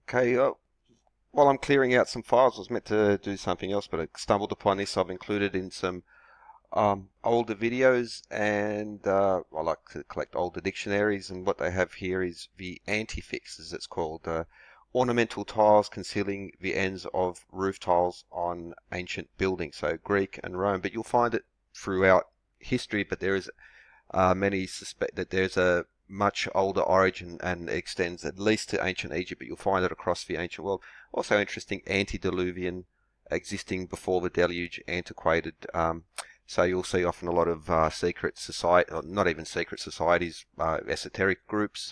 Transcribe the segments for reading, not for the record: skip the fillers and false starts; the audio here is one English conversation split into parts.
Okay, while I'm clearing out some files, I was meant to do something else, but I stumbled upon this. I've included in some older videos, and I like to collect older dictionaries, and what they have here is the antefix, as it's called, ornamental tiles concealing the ends of roof tiles on ancient buildings, so Greek and Rome. But you'll find it throughout history, but there is many suspect that there's a much older origin and extends at least to ancient Egypt, but you'll find it across the ancient world. Also interesting, antediluvian, existing before the deluge, antiquated. So you'll see often a lot of secret society, or not even secret societies, esoteric groups,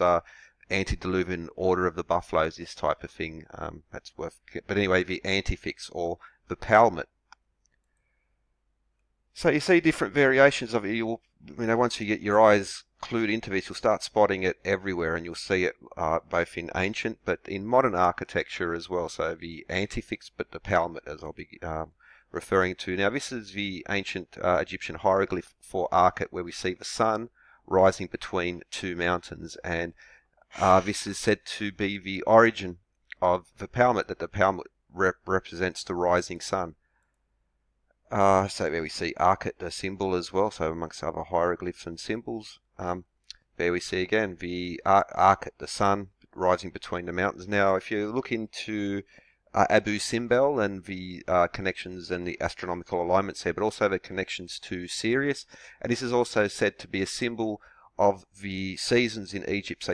antediluvian order of the buffaloes, this type of thing. That's worth. But anyway, the antefix or the Palmette. So you see different variations of it. Once you get your eyes clued into this, you'll start spotting it everywhere, and you'll see it both in ancient, but in modern architecture as well. So the antefix, but the Palmette, as I'll be referring to now. This is the ancient Egyptian hieroglyph for Akhet, where we see the sun rising between two mountains, and this is said to be the origin of the Palmette. That the Palmette represents the rising sun. So there we see Akhet, the symbol as well, so amongst other hieroglyphs and symbols. There we see again the Akhet, the sun, rising between the mountains. Now, if you look into Abu Simbel and the connections and the astronomical alignments there, but also the connections to Sirius, and this is also said to be a symbol of the seasons in Egypt. So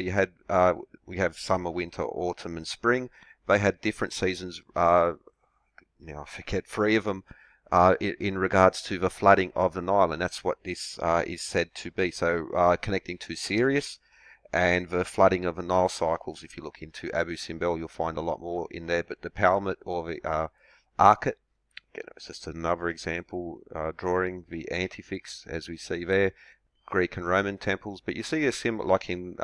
we have summer, winter, autumn, and spring. They had different seasons. Now I forget three of them in regards to the flooding of the Nile, and that's what this is said to be. So connecting to Sirius and the flooding of the Nile cycles, if you look into Abu Simbel, you'll find a lot more in there. But the Palmette or the Akhet, again, it's just another example drawing the antefix as we see there, Greek and Roman temples. But you see a symbol like in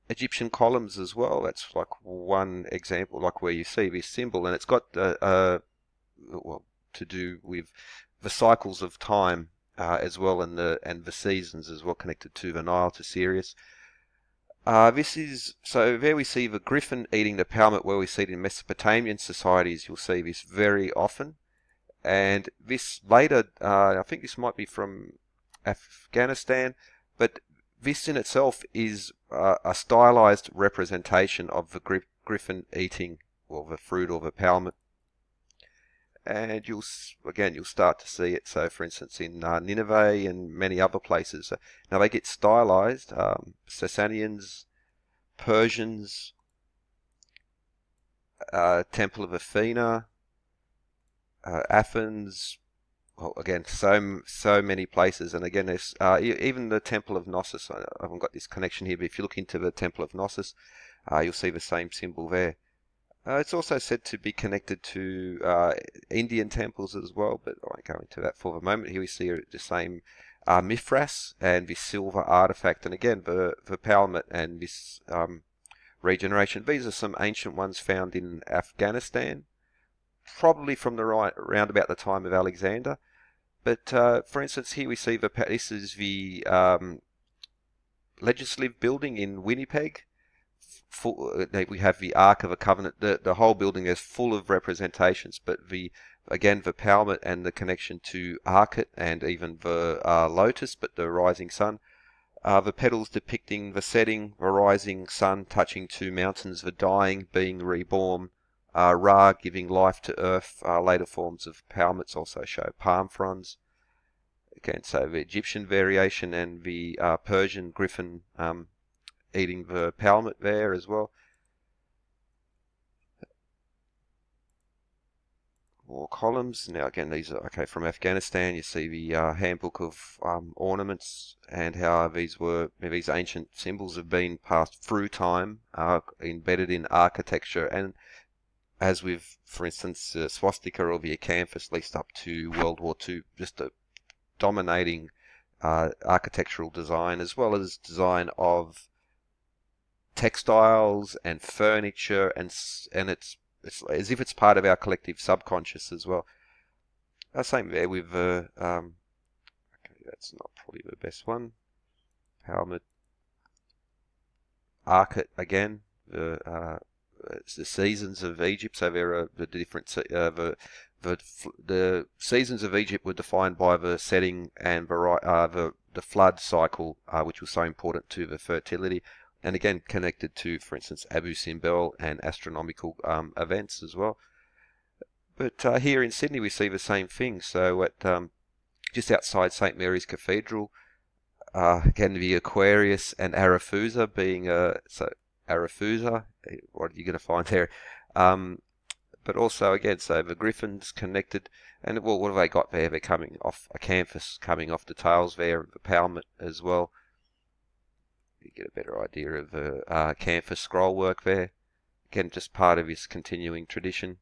Egyptian columns as well. That's like one example, like where you see this symbol, and it's got well, to do with the cycles of time as well, and the seasons as well, connected to the Nile, to Sirius. This is so there we see the griffin eating the Palmette, where we see it in Mesopotamian societies. You'll see this very often, and this later, I think this might be from Afghanistan, but this in itself is a stylized representation of the griffin eating, well, the fruit or the Palmette. And you'll start to see it. So, for instance, in Nineveh and many other places, now they get stylized. Sasanians, Persians, Temple of Athena, Athens. Well, again, so many places, and again, there's even the Temple of Knossos. I haven't got this connection here, but if you look into the Temple of Knossos, you'll see the same symbol there. It's also said to be connected to Indian temples as well, but I won't go into that for the moment. Here we see the same Mithras and this silver artifact, and again the Palmette and this regeneration. These are some ancient ones found in Afghanistan, probably from around about the time of Alexander. But for instance, here we see this is the legislative building in Winnipeg. We have the Ark of a Covenant. The whole building is full of representations, but the Palmette and the connection to Akhet and even the lotus, but the rising sun. The petals depicting the setting, the rising sun touching two mountains, the dying being reborn, Ra giving life to earth. Later forms of Palmettes also show palm fronds. Again, so the Egyptian variation and the Persian griffin eating the Palmette there as well. More columns. Now again, these are from Afghanistan. You see the handbook of ornaments and how these ancient symbols have been passed through time, embedded in architecture, and as with, for instance, swastika or the acanthus, at least up to World War II, just a dominating architectural design, as well as design of textiles and furniture, and it's as if it's part of our collective subconscious as well. Same there with that's not probably the best one. Helmet, Akhet again, the the seasons of Egypt. So there are the different the seasons of Egypt were defined by the setting and the flood cycle, which was so important to the fertility, and again connected to, for instance, Abu Simbel and astronomical events as well. But here in Sydney, we see the same thing. So at just outside St Mary's Cathedral, again the Aquarius and Arethusa being so Arethusa, what are you going to find there? But also again, so the griffins connected, and well, what have they got there? They're coming off a canvas, coming off the tails there of the Palmette as well. You get a better idea of the canvas scroll work there. Again, just part of his continuing tradition.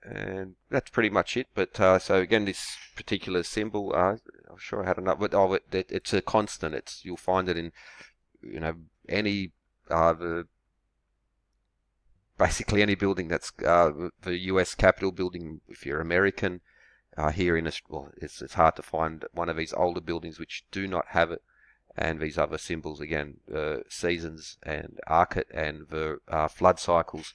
And that's pretty much it. But so again, this particular symbol, I'm sure I had another, but it's a constant. You'll find it in any basically any building that's the U.S. Capitol building. If you're American, here in well, it's hard to find one of these older buildings which do not have it. And these other symbols again, seasons and Akhet and the flood cycles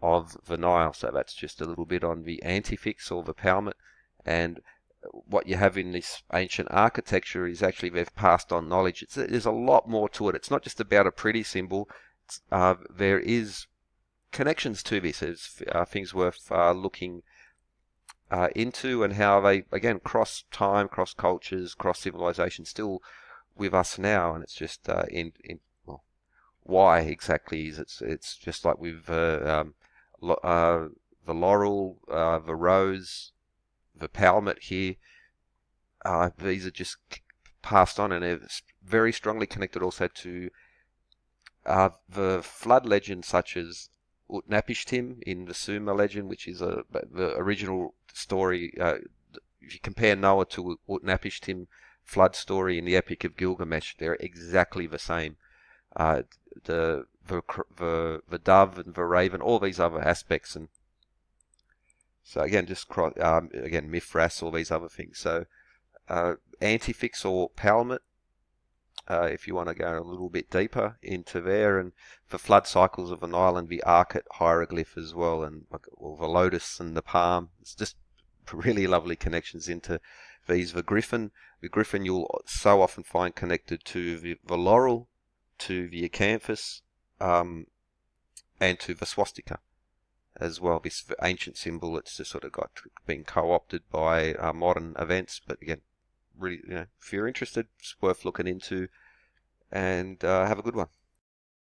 of the Nile. So that's just a little bit on the antefix or the Palmette. And what you have in this ancient architecture is actually they've passed on knowledge. There's a lot more to it. It's not just about a pretty symbol. There is connections to this. There's things worth looking into, and how they, again, cross time, cross cultures, cross civilizations, still with us now. And it's just well, why exactly is it's just like with the laurel, the rose, the Palmette here. These are just passed on, and they're very strongly connected also to the flood legends, such as Utnapishtim in the Sumer legend, which is the original story. If you compare Noah to Utnapishtim flood story in the Epic of Gilgamesh, they're exactly the same. The dove and the raven, all these other aspects, and so again, just again Mithras, all these other things. So antefix or Palmette, if you want to go a little bit deeper into there, and the flood cycles of the Nile and the Akhet hieroglyph as well, and well, the lotus and the palm. It's just really lovely connections into these. The griffin you'll so often find connected to the laurel, to the acanthus, and to the swastika as well. This ancient symbol, it's just sort of been co-opted by modern events. But again, really, if you're interested, it's worth looking into. And have a good one.